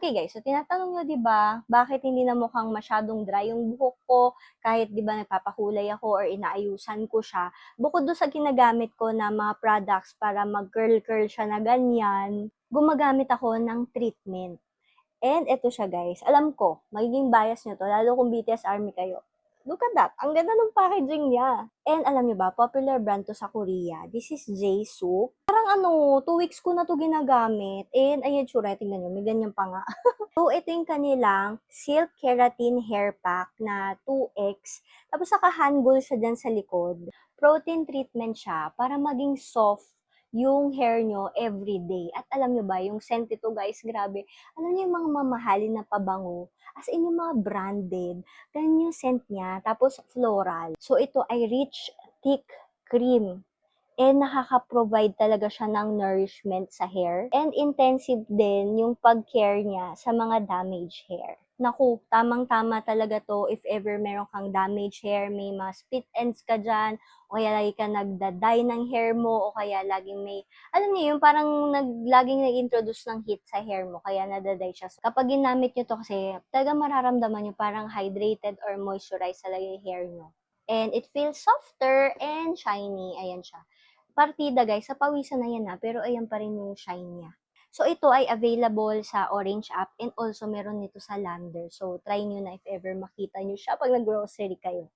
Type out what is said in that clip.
Okay guys, so tinatanong niyo 'di ba, bakit hindi na mukhang masyadong dry yung buhok ko kahit 'di ba nagpapakulay ako or inaayusan ko siya. Bukod dun sa ginagamit ko na mga products para mag-curl-curl siya na ganyan, gumagamit ako ng treatment. And eto siya guys, alam ko magiging bias niyo 'to lalo kung BTS ARMY kayo. Look at that, ang ganda ng packaging niya. And alam niyo ba, popular brand 'to sa Korea. This is Jisoo. Parang ano, 2 weeks ko na 'to ginagamit and ayan tsura, tingnan niyo may ganyan pa nga. So, ito yung kanilang Silk Keratin Hair Pack na 2X. Tapos naka-handle siya dyan sa likod. Protein treatment siya para maging soft yung hair nyo everyday. At alam nyo ba, yung scent ito guys, grabe. Alam nyo yung mga mamahalin na pabango, as in yung mga branded, ganyan yung scent niya. Tapos floral. So, ito ay rich, thick cream. And nakaka-provide talaga siya ng nourishment sa hair. And intensive din yung pag-care niya sa mga damaged hair. Naku, tamang-tama talaga to if ever meron kang damaged hair, may mga split ends ka dyan, o kaya lagi ka nagda-dye ng hair mo, o kaya laging may, alam niyo yung parang laging nag-introduce ng heat sa hair mo, kaya nadaday siya. So, kapag ginamit nyo to kasi, talagang mararamdaman nyo parang hydrated or moisturized talaga yung hair nyo. And it feels softer and shiny. Ayan siya. Partida guys, sa pawisan na yan pero ayan pa rin yung shine niya. So ito ay available sa Orange app and also meron nito sa Lander. So try nyo na if ever makita nyo siya pag nag-grocery kayo.